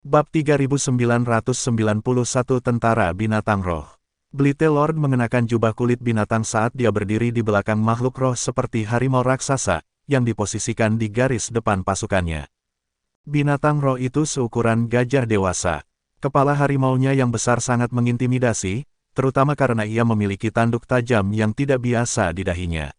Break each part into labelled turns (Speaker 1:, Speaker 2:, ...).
Speaker 1: Bab 3991 Tentara Binatang Roh. Blithe Lord mengenakan jubah kulit binatang saat dia berdiri di belakang makhluk roh seperti harimau raksasa, yang diposisikan di garis depan pasukannya. Binatang roh itu seukuran gajah dewasa. Kepala harimaunya yang besar sangat mengintimidasi, terutama karena ia memiliki tanduk tajam yang tidak biasa di dahinya.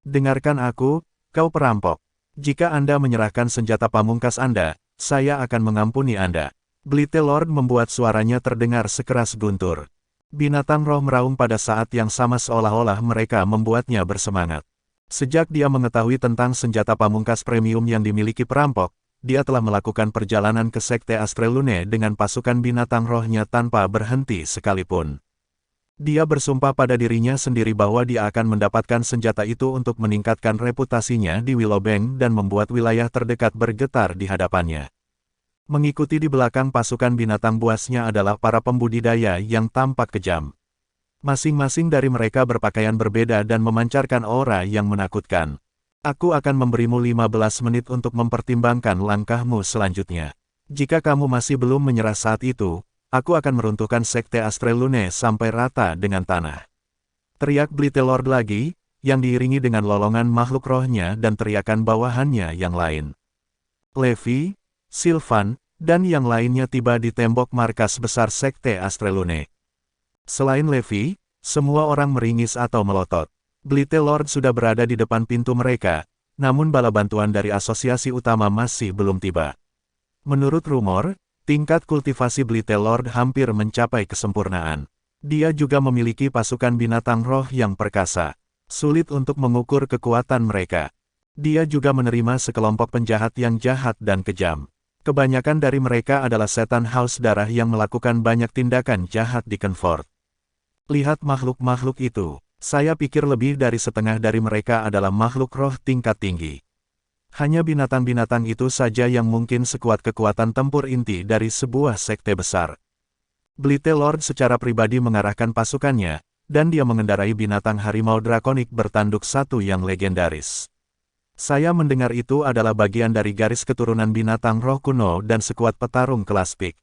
Speaker 1: Dengarkan aku, kau perampok. Jika Anda menyerahkan senjata pamungkas Anda, saya akan mengampuni Anda. Blithe Lord membuat suaranya terdengar sekeras guntur. Binatang roh meraung pada saat yang sama seolah-olah mereka membuatnya bersemangat. Sejak dia mengetahui tentang senjata pamungkas premium yang dimiliki perampok, dia telah melakukan perjalanan ke Sekte Astrelune dengan pasukan binatang rohnya tanpa berhenti sekalipun. Dia bersumpah pada dirinya sendiri bahwa dia akan mendapatkan senjata itu untuk meningkatkan reputasinya di Willowbank dan membuat wilayah terdekat bergetar di hadapannya. Mengikuti di belakang pasukan binatang buasnya adalah para pembudidaya yang tampak kejam. Masing-masing dari mereka berpakaian berbeda dan memancarkan aura yang menakutkan. Aku akan memberimu 15 menit untuk mempertimbangkan langkahmu selanjutnya. Jika kamu masih belum menyerah saat itu, aku akan meruntuhkan Sekte Astrelune sampai rata dengan tanah. Teriak Blithe Lord lagi, yang diiringi dengan lolongan makhluk rohnya dan teriakan bawahannya yang lain. Levi, Sylvan, dan yang lainnya tiba di tembok markas besar Sekte Astrelune. Selain Levi, semua orang meringis atau melotot. Blithe Lord sudah berada di depan pintu mereka, namun bala bantuan dari asosiasi utama masih belum tiba. Menurut rumor, tingkat kultivasi Blithe Lord hampir mencapai kesempurnaan. Dia juga memiliki pasukan binatang roh yang perkasa. Sulit untuk mengukur kekuatan mereka. Dia juga menerima sekelompok penjahat yang jahat dan kejam. Kebanyakan dari mereka adalah setan haus darah yang melakukan banyak tindakan jahat di Kenfort. Lihat makhluk-makhluk itu. Saya pikir lebih dari setengah dari mereka adalah makhluk roh tingkat tinggi. Hanya binatang-binatang itu saja yang mungkin sekuat kekuatan tempur inti dari sebuah sekte besar. Blithe Lord secara pribadi mengarahkan pasukannya, dan dia mengendarai binatang harimau drakonik bertanduk satu yang legendaris. Saya mendengar itu adalah bagian dari garis keturunan binatang roh kuno dan sekuat petarung kelas pik.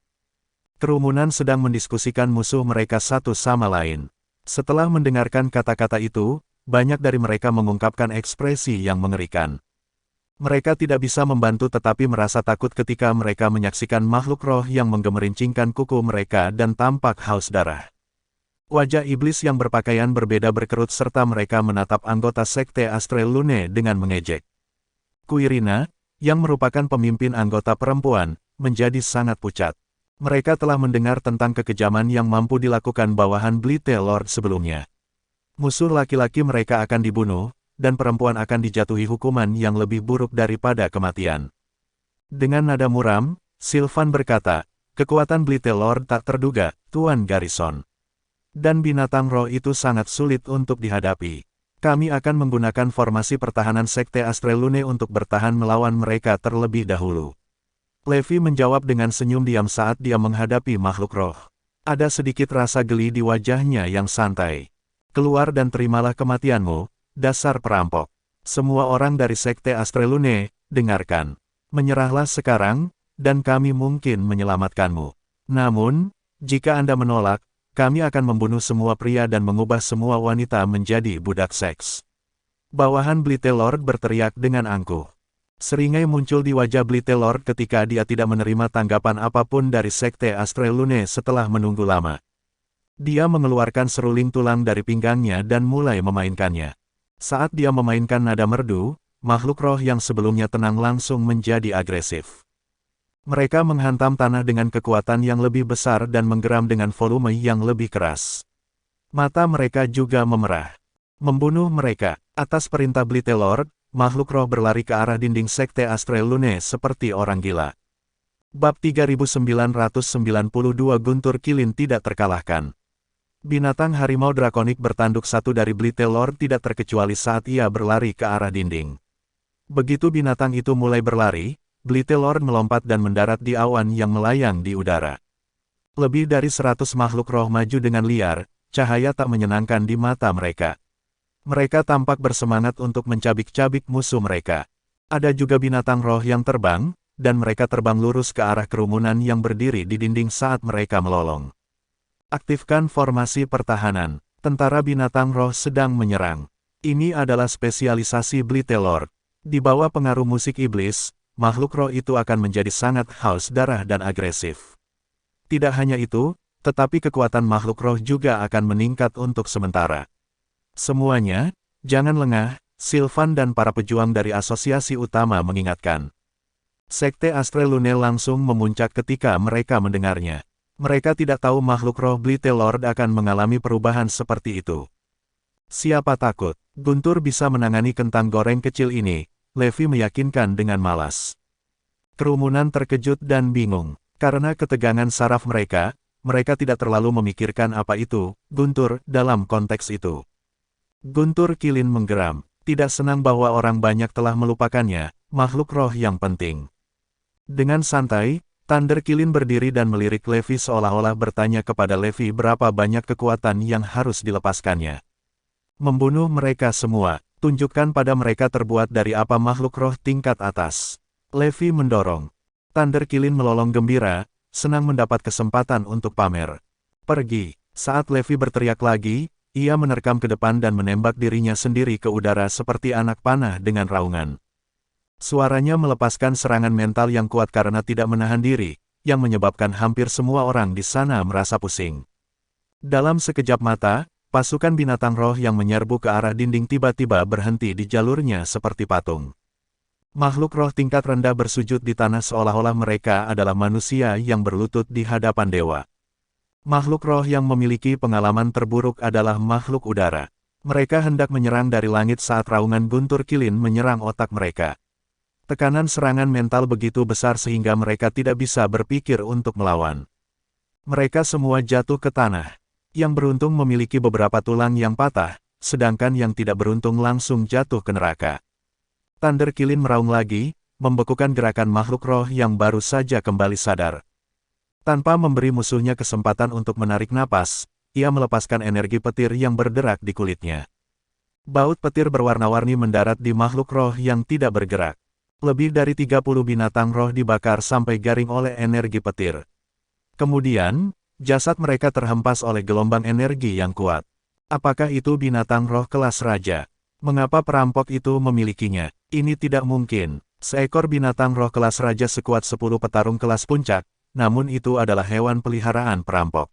Speaker 1: Kerumunan sedang mendiskusikan musuh mereka satu sama lain. Setelah mendengarkan kata-kata itu, banyak dari mereka mengungkapkan ekspresi yang mengerikan. Mereka tidak bisa membantu tetapi merasa takut ketika mereka menyaksikan makhluk roh yang menggemerincingkan kuku mereka dan tampak haus darah. Wajah iblis yang berpakaian berbeda berkerut serta mereka menatap anggota Sekte Astrelune dengan mengejek. Quirina, yang merupakan pemimpin anggota perempuan, menjadi sangat pucat. Mereka telah mendengar tentang kekejaman yang mampu dilakukan bawahan Blithe Lord sebelumnya. Musuh laki-laki mereka akan dibunuh, dan perempuan akan dijatuhi hukuman yang lebih buruk daripada kematian. Dengan nada muram, Sylvan berkata, kekuatan Blithe Lord tak terduga, Tuan Garrison. Dan binatang roh itu sangat sulit untuk dihadapi. Kami akan menggunakan formasi pertahanan Sekte Astrelune untuk bertahan melawan mereka terlebih dahulu. Levi menjawab dengan senyum diam saat dia menghadapi makhluk roh. Ada sedikit rasa geli di wajahnya yang santai. Keluar dan terimalah kematianmu, dasar perampok. Semua orang dari Sekte Astrelune, dengarkan. Menyerahlah sekarang, dan kami mungkin menyelamatkanmu. Namun, jika Anda menolak, kami akan membunuh semua pria dan mengubah semua wanita menjadi budak seks. Bawahan Blithe Lord berteriak dengan angkuh. Seringai muncul di wajah Blithe Lord ketika dia tidak menerima tanggapan apapun dari Sekte Astrelune setelah menunggu lama. Dia mengeluarkan seruling tulang dari pinggangnya dan mulai memainkannya. Saat dia memainkan nada merdu, makhluk roh yang sebelumnya tenang langsung menjadi agresif. Mereka menghantam tanah dengan kekuatan yang lebih besar dan menggeram dengan volume yang lebih keras. Mata mereka juga memerah. Membunuh mereka. Atas perintah Blithe Lord, makhluk roh berlari ke arah dinding Sekte Astrelune seperti orang gila. Bab 3992 Guntur Kilin tidak terkalahkan. Binatang harimau drakonik bertanduk satu dari Blithe Lord tidak terkecuali saat ia berlari ke arah dinding. Begitu binatang itu mulai berlari, Blithe Lord melompat dan mendarat di awan yang melayang di udara. Lebih dari 100 makhluk roh maju dengan liar, cahaya tak menyenangkan di mata mereka. Mereka tampak bersemangat untuk mencabik-cabik musuh mereka. Ada juga binatang roh yang terbang, dan mereka terbang lurus ke arah kerumunan yang berdiri di dinding saat mereka melolong. Aktifkan formasi pertahanan. Tentara binatang roh sedang menyerang. Ini adalah spesialisasi Blithe Lord. Di bawah pengaruh musik iblis, makhluk roh itu akan menjadi sangat haus darah dan agresif. Tidak hanya itu, tetapi kekuatan makhluk roh juga akan meningkat untuk sementara. Semuanya, jangan lengah, Sylvan dan para pejuang dari asosiasi utama mengingatkan. Sekte Astre Lune langsung memuncak ketika mereka mendengarnya. Mereka tidak tahu makhluk roh Blithe Lord akan mengalami perubahan seperti itu. Siapa takut? Guntur bisa menangani kentang goreng kecil ini, Levi meyakinkan dengan malas. Kerumunan terkejut dan bingung. Karena ketegangan saraf mereka tidak terlalu memikirkan apa itu, Guntur, dalam konteks itu. Guntur Kilin menggeram, tidak senang bahwa orang banyak telah melupakannya, makhluk roh yang penting. Dengan santai, Thunder Kilin berdiri dan melirik Levi seolah-olah bertanya kepada Levi berapa banyak kekuatan yang harus dilepaskannya. Membunuh mereka semua, tunjukkan pada mereka terbuat dari apa makhluk roh tingkat atas. Levi mendorong. Thunder Kilin melolong gembira, senang mendapat kesempatan untuk pamer. Pergi. Saat Levi berteriak lagi, ia menerkam ke depan dan menembak dirinya sendiri ke udara seperti anak panah dengan raungan. Suaranya melepaskan serangan mental yang kuat karena tidak menahan diri, yang menyebabkan hampir semua orang di sana merasa pusing. Dalam sekejap mata, pasukan binatang roh yang menyerbu ke arah dinding tiba-tiba berhenti di jalurnya seperti patung. Makhluk roh tingkat rendah bersujud di tanah seolah-olah mereka adalah manusia yang berlutut di hadapan dewa. Makhluk roh yang memiliki pengalaman terburuk adalah makhluk udara. Mereka hendak menyerang dari langit saat raungan Guntur Kilin menyerang otak mereka. Tekanan serangan mental begitu besar sehingga mereka tidak bisa berpikir untuk melawan. Mereka semua jatuh ke tanah. Yang beruntung memiliki beberapa tulang yang patah, sedangkan yang tidak beruntung langsung jatuh ke neraka. Thunder Kilin meraung lagi, membekukan gerakan makhluk roh yang baru saja kembali sadar. Tanpa memberi musuhnya kesempatan untuk menarik napas, ia melepaskan energi petir yang berderak di kulitnya. Baut petir berwarna-warni mendarat di makhluk roh yang tidak bergerak. Lebih dari 30 binatang roh dibakar sampai garing oleh energi petir. Kemudian, jasad mereka terhempas oleh gelombang energi yang kuat. Apakah itu binatang roh kelas raja? Mengapa perampok itu memilikinya? Ini tidak mungkin. Seekor binatang roh kelas raja sekuat 10 petarung kelas puncak, namun itu adalah hewan peliharaan perampok.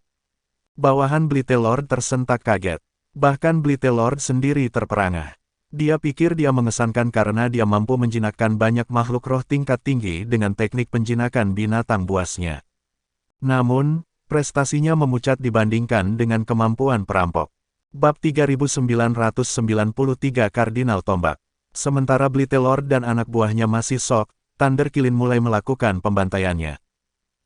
Speaker 1: Bawahan Blithe Lord tersentak kaget. Bahkan Blithe Lord sendiri terperangah. Dia pikir dia mengesankan karena dia mampu menjinakkan banyak makhluk roh tingkat tinggi dengan teknik penjinakan binatang buasnya. Namun, prestasinya memucat dibandingkan dengan kemampuan perampok. Bab 3993 Kardinal Tombak. Sementara Blithe Lord dan anak buahnya masih shock, Thunder Kilin mulai melakukan pembantaiannya.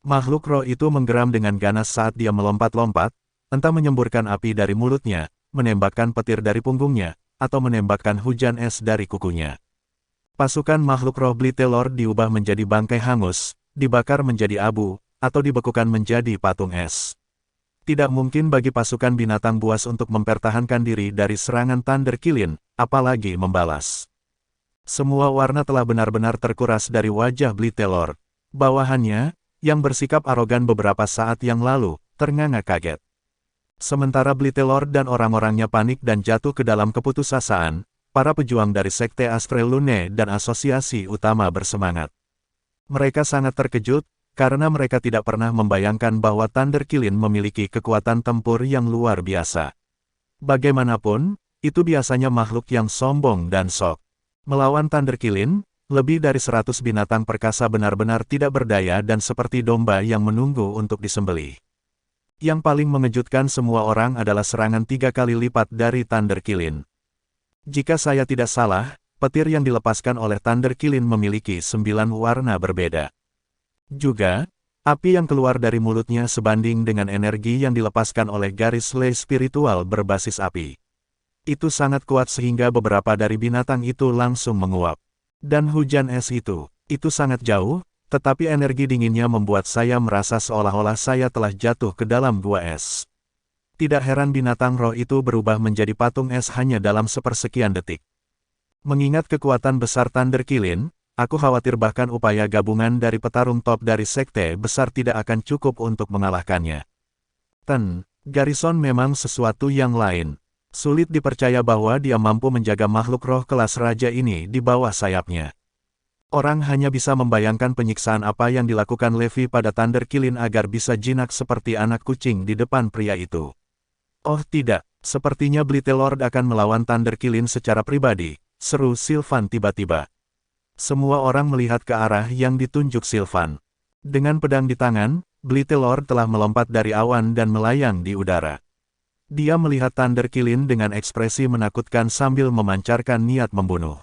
Speaker 1: Makhluk roh itu menggeram dengan ganas saat dia melompat-lompat, entah menyemburkan api dari mulutnya, menembakkan petir dari punggungnya, atau menembakkan hujan es dari kukunya. Pasukan makhluk roh Blithe Lord diubah menjadi bangkai hangus, dibakar menjadi abu, atau dibekukan menjadi patung es. Tidak mungkin bagi pasukan binatang buas untuk mempertahankan diri dari serangan Thunder Kilin, apalagi membalas. Semua warna telah benar-benar terkuras dari wajah Blithe Lord. Bawahannya, yang bersikap arogan beberapa saat yang lalu, ternganga kaget. Sementara Blithe Lord dan orang-orangnya panik dan jatuh ke dalam keputusasaan, para pejuang dari Sekte Astre Lune dan asosiasi utama bersemangat. Mereka sangat terkejut, karena mereka tidak pernah membayangkan bahwa Thunder Kilin memiliki kekuatan tempur yang luar biasa. Bagaimanapun, itu biasanya makhluk yang sombong dan sok. Melawan Thunder Kilin, lebih dari 100 binatang perkasa benar-benar tidak berdaya dan seperti domba yang menunggu untuk disembelih. Yang paling mengejutkan semua orang adalah serangan 3 kali lipat dari Thunder Kilin. Jika saya tidak salah, petir yang dilepaskan oleh Thunder Kilin memiliki 9 warna berbeda. Juga, api yang keluar dari mulutnya sebanding dengan energi yang dilepaskan oleh garis lei spiritual berbasis api. Itu sangat kuat sehingga beberapa dari binatang itu langsung menguap. Dan hujan es itu sangat jauh, tetapi energi dinginnya membuat saya merasa seolah-olah saya telah jatuh ke dalam gua es. Tidak heran binatang roh itu berubah menjadi patung es hanya dalam sepersekian detik. Mengingat kekuatan besar Thunder Kilin, aku khawatir bahkan upaya gabungan dari petarung top dari sekte besar tidak akan cukup untuk mengalahkannya. Garrison memang sesuatu yang lain. Sulit dipercaya bahwa dia mampu menjaga makhluk roh kelas raja ini di bawah sayapnya. Orang hanya bisa membayangkan penyiksaan apa yang dilakukan Levi pada Thunder Killin agar bisa jinak seperti anak kucing di depan pria itu. Oh tidak, sepertinya Blittelord akan melawan Thunder Killin secara pribadi, seru Sylvan tiba-tiba. Semua orang melihat ke arah yang ditunjuk Sylvan. Dengan pedang di tangan, Blittelord telah melompat dari awan dan melayang di udara. Dia melihat Thunder Killin dengan ekspresi menakutkan sambil memancarkan niat membunuh.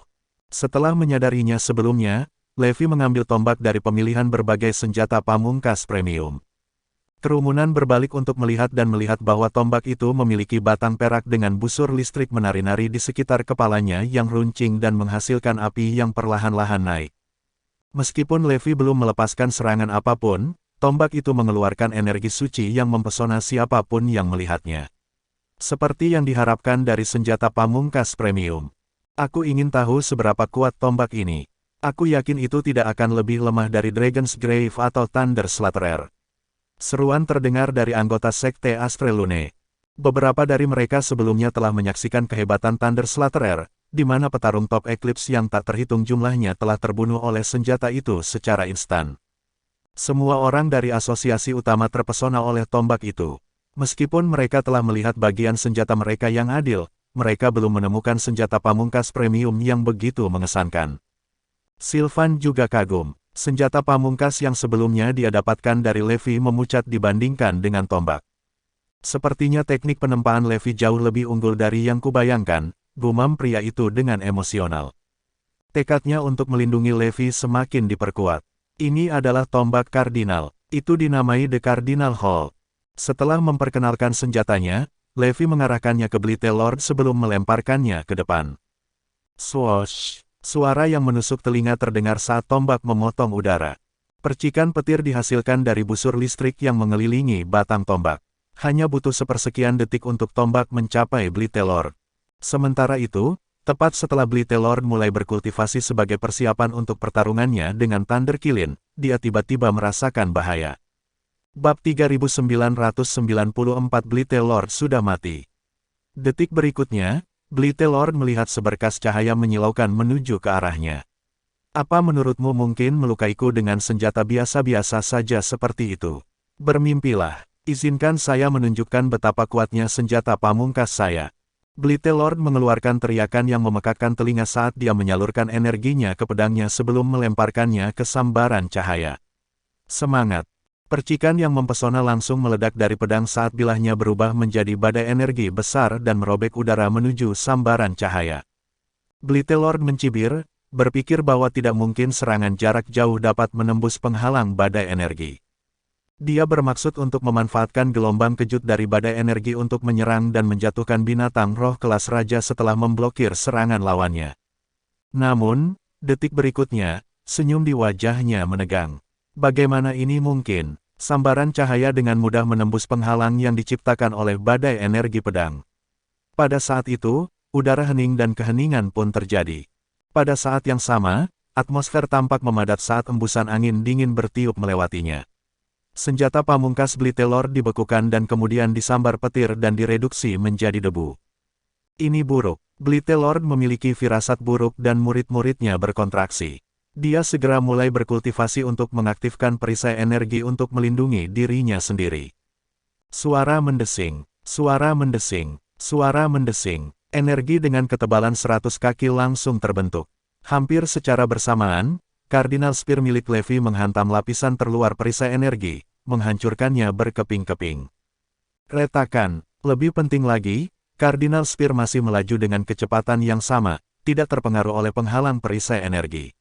Speaker 1: Setelah menyadarinya sebelumnya, Levi mengambil tombak dari pemilihan berbagai senjata pamungkas premium. Kerumunan berbalik untuk melihat bahwa tombak itu memiliki batang perak dengan busur listrik menari-nari di sekitar kepalanya yang runcing dan menghasilkan api yang perlahan-lahan naik. Meskipun Levi belum melepaskan serangan apapun, tombak itu mengeluarkan energi suci yang mempesona siapapun yang melihatnya. Seperti yang diharapkan dari senjata pamungkas premium. Aku ingin tahu seberapa kuat tombak ini. Aku yakin itu tidak akan lebih lemah dari Dragon's Grave atau Thunder Slaughterer. Seruan terdengar dari anggota sekte Astrelune. Beberapa dari mereka sebelumnya telah menyaksikan kehebatan Thunder Slaughterer, di mana petarung top Eclipse yang tak terhitung jumlahnya telah terbunuh oleh senjata itu secara instan. Semua orang dari asosiasi utama terpesona oleh tombak itu. Meskipun mereka telah melihat bagian senjata mereka yang adil, mereka belum menemukan senjata pamungkas premium yang begitu mengesankan. Sylvan juga kagum. Senjata pamungkas yang sebelumnya dia dapatkan dari Levi memucat dibandingkan dengan tombak. Sepertinya teknik penempaan Levi jauh lebih unggul dari yang kubayangkan, gumam pria itu dengan emosional. Tekadnya untuk melindungi Levi semakin diperkuat. Ini adalah tombak kardinal. Itu dinamai The Cardinal Hall. Setelah memperkenalkan senjatanya, Levi mengarahkannya ke Blittelord sebelum melemparkannya ke depan. Swoosh! Suara yang menusuk telinga terdengar saat tombak memotong udara. Percikan petir dihasilkan dari busur listrik yang mengelilingi batang tombak. Hanya butuh sepersekian detik untuk tombak mencapai Blittelord. Sementara itu, tepat setelah Blittelord mulai berkultivasi sebagai persiapan untuk pertarungannya dengan Thunder Killin, dia tiba-tiba merasakan bahaya. Bab 3994 Blittelord sudah mati. Detik berikutnya, Blittelord melihat seberkas cahaya menyilaukan menuju ke arahnya. Apa menurutmu mungkin melukaiku dengan senjata biasa-biasa saja seperti itu? Bermimpilah. Izinkan saya menunjukkan betapa kuatnya senjata pamungkas saya. Blittelord mengeluarkan teriakan yang memekakkan telinga saat dia menyalurkan energinya ke pedangnya sebelum melemparkannya ke sambaran cahaya. Semangat! Percikan yang mempesona langsung meledak dari pedang saat bilahnya berubah menjadi badai energi besar dan merobek udara menuju sambaran cahaya. Blittelord mencibir, berpikir bahwa tidak mungkin serangan jarak jauh dapat menembus penghalang badai energi. Dia bermaksud untuk memanfaatkan gelombang kejut dari badai energi untuk menyerang dan menjatuhkan binatang roh kelas raja setelah memblokir serangan lawannya. Namun, detik berikutnya, senyum di wajahnya menegang. Bagaimana ini mungkin? Sambaran cahaya dengan mudah menembus penghalang yang diciptakan oleh badai energi pedang. Pada saat itu, udara hening dan keheningan pun terjadi. Pada saat yang sama, atmosfer tampak memadat saat embusan angin dingin bertiup melewatinya. Senjata pamungkas Blittelord dibekukan dan kemudian disambar petir dan direduksi menjadi debu. Ini buruk. Blittelord memiliki firasat buruk dan murid-muridnya berkontraksi. Dia segera mulai berkultivasi untuk mengaktifkan perisai energi untuk melindungi dirinya sendiri. Suara mendesing, suara mendesing, suara mendesing. Energi dengan ketebalan 100 kaki langsung terbentuk. Hampir secara bersamaan, Cardinal Spear milik Levi menghantam lapisan terluar perisai energi, menghancurkannya berkeping-keping. Retakan, lebih penting lagi, Cardinal Spear masih melaju dengan kecepatan yang sama, tidak terpengaruh oleh penghalang perisai energi.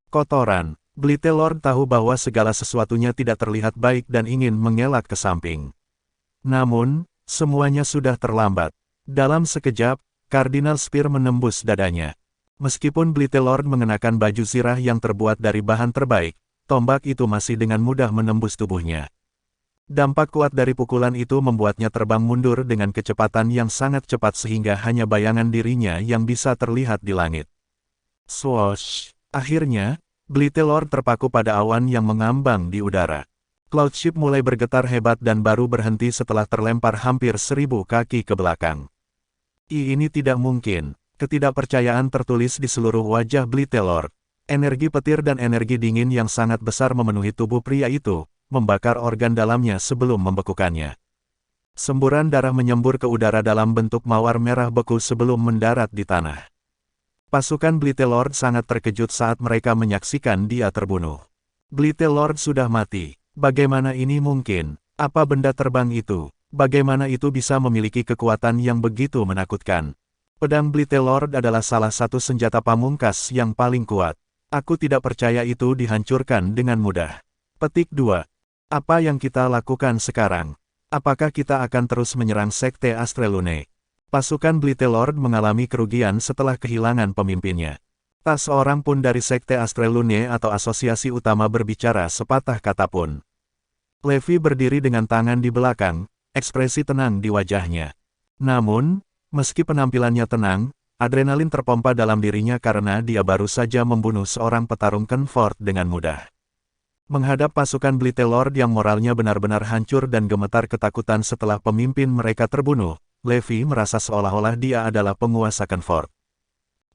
Speaker 1: Kotoran, Blittelord tahu bahwa segala sesuatunya tidak terlihat baik dan ingin mengelak ke samping. Namun, semuanya sudah terlambat. Dalam sekejap, Cardinal Spear menembus dadanya. Meskipun Blittelord mengenakan baju zirah yang terbuat dari bahan terbaik, tombak itu masih dengan mudah menembus tubuhnya. Dampak kuat dari pukulan itu membuatnya terbang mundur dengan kecepatan yang sangat cepat sehingga hanya bayangan dirinya yang bisa terlihat di langit. Swoosh! Akhirnya, Blithe Lord terpaku pada awan yang mengambang di udara. Cloud Ship mulai bergetar hebat dan baru berhenti setelah terlempar hampir 1000 kaki ke belakang. Ini tidak mungkin. Ketidakpercayaan tertulis di seluruh wajah Blithe Lord. Energi petir dan energi dingin yang sangat besar memenuhi tubuh pria itu, membakar organ dalamnya sebelum membekukannya. Semburan darah menyembur ke udara dalam bentuk mawar merah beku sebelum mendarat di tanah. Pasukan Blithe Lord sangat terkejut saat mereka menyaksikan dia terbunuh. Blithe Lord sudah mati. Bagaimana ini mungkin? Apa benda terbang itu? Bagaimana itu bisa memiliki kekuatan yang begitu menakutkan? Pedang Blithe Lord adalah salah satu senjata pamungkas yang paling kuat. Aku tidak percaya itu dihancurkan dengan mudah. Petik 2. Apa yang kita lakukan sekarang? Apakah kita akan terus menyerang Sekte Astrelune? Pasukan Blithe Lord mengalami kerugian setelah kehilangan pemimpinnya. Tak seorang pun dari Sekte Astrelune atau asosiasi utama berbicara sepatah kata pun. Levi berdiri dengan tangan di belakang, ekspresi tenang di wajahnya. Namun, meski penampilannya tenang, adrenalin terpompa dalam dirinya karena dia baru saja membunuh seorang petarung Kenfort dengan mudah. Menghadap pasukan Blithe Lord yang moralnya benar-benar hancur dan gemetar ketakutan setelah pemimpin mereka terbunuh, Levi merasa seolah-olah dia adalah penguasa Kenfort.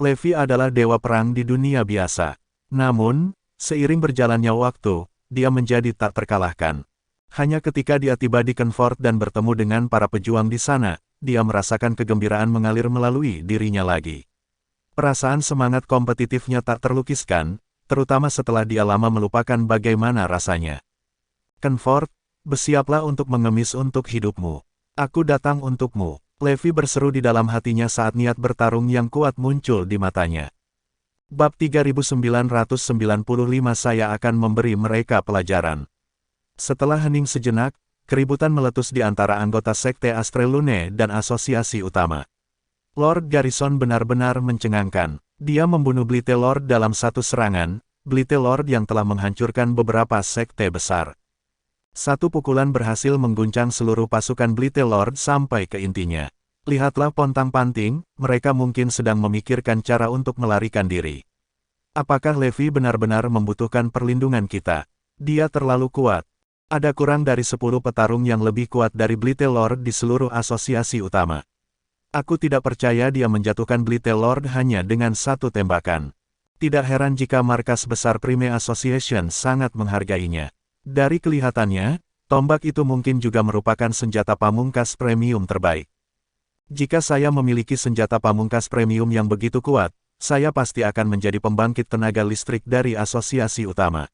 Speaker 1: Levi adalah dewa perang di dunia biasa. Namun, seiring berjalannya waktu, dia menjadi tak terkalahkan. Hanya ketika dia tiba di Kenfort dan bertemu dengan para pejuang di sana, dia merasakan kegembiraan mengalir melalui dirinya lagi. Perasaan semangat kompetitifnya tak terlukiskan, terutama setelah dia lama melupakan bagaimana rasanya. Kenfort, bersiaplah untuk mengemis untuk hidupmu. Aku datang untukmu. Levi berseru di dalam hatinya saat niat bertarung yang kuat muncul di matanya. Bab 3995 Saya akan memberi mereka pelajaran. Setelah hening sejenak, keributan meletus di antara anggota Sekte Astrelune dan asosiasi utama. Lord Garrison benar-benar mencengangkan. Dia membunuh Blithe Lord dalam satu serangan, Blithe Lord yang telah menghancurkan beberapa sekte besar. Satu pukulan berhasil mengguncang seluruh pasukan Blithe Lord sampai ke intinya. Lihatlah pontang-panting, mereka mungkin sedang memikirkan cara untuk melarikan diri. Apakah Levi benar-benar membutuhkan perlindungan kita? Dia terlalu kuat. Ada kurang dari 10 petarung yang lebih kuat dari Blithe Lord di seluruh asosiasi utama. Aku tidak percaya dia menjatuhkan Blithe Lord hanya dengan satu tembakan. Tidak heran jika markas besar Prime Association sangat menghargainya. Dari kelihatannya, tombak itu mungkin juga merupakan senjata pamungkas premium terbaik. Jika saya memiliki senjata pamungkas premium yang begitu kuat, saya pasti akan menjadi pembangkit tenaga listrik dari asosiasi utama.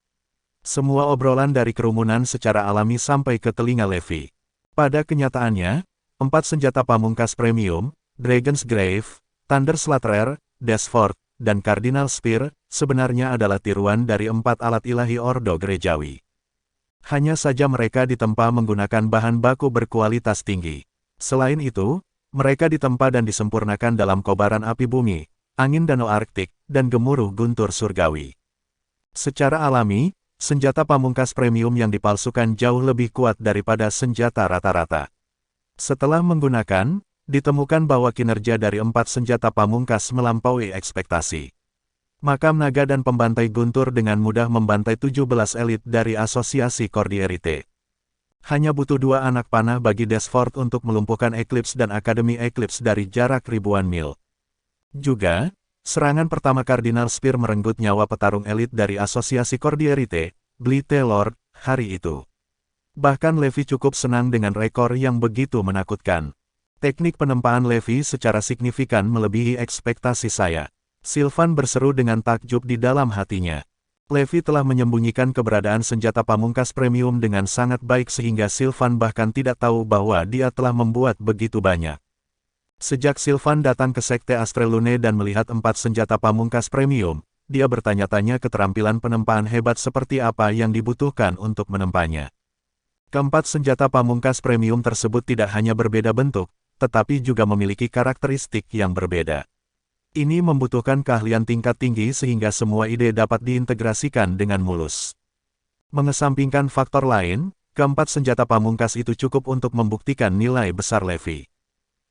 Speaker 1: Semua obrolan dari kerumunan secara alami sampai ke telinga Levi. Pada kenyataannya, 4 senjata pamungkas premium, Dragon's Grave, Thunder Slaterer, Desford, dan Cardinal Spear, sebenarnya adalah tiruan dari 4 alat ilahi Ordo Gerejawi. Hanya saja mereka ditempa menggunakan bahan baku berkualitas tinggi. Selain itu, mereka ditempa dan disempurnakan dalam kobaran api bumi, angin danau Arktik, dan gemuruh guntur surgawi. Secara alami, senjata pamungkas premium yang dipalsukan jauh lebih kuat daripada senjata rata-rata. Setelah menggunakan, ditemukan bahwa kinerja dari 4 senjata pamungkas melampaui ekspektasi. Makam naga dan pembantai guntur dengan mudah membantai 17 elit dari asosiasi Cordierite. Hanya butuh 2 anak panah bagi Desford untuk melumpuhkan Eclipse dan Akademi Eclipse dari jarak ribuan mil. Juga, serangan pertama Cardinal Spear merenggut nyawa petarung elit dari asosiasi Cordierite, Blithe Lord, hari itu. Bahkan Levi cukup senang dengan rekor yang begitu menakutkan. Teknik penempaan Levi secara signifikan melebihi ekspektasi saya. Sylvan berseru dengan takjub di dalam hatinya. Levi telah menyembunyikan keberadaan senjata pamungkas premium dengan sangat baik sehingga Sylvan bahkan tidak tahu bahwa dia telah membuat begitu banyak. Sejak Sylvan datang ke Sekte Astrelune dan melihat 4 senjata pamungkas premium, dia bertanya-tanya keterampilan penempaan hebat seperti apa yang dibutuhkan untuk menempanya. Keempat senjata pamungkas premium tersebut tidak hanya berbeda bentuk, tetapi juga memiliki karakteristik yang berbeda. Ini membutuhkan keahlian tingkat tinggi sehingga semua ide dapat diintegrasikan dengan mulus. Mengesampingkan faktor lain, keempat senjata pamungkas itu cukup untuk membuktikan nilai besar Levi.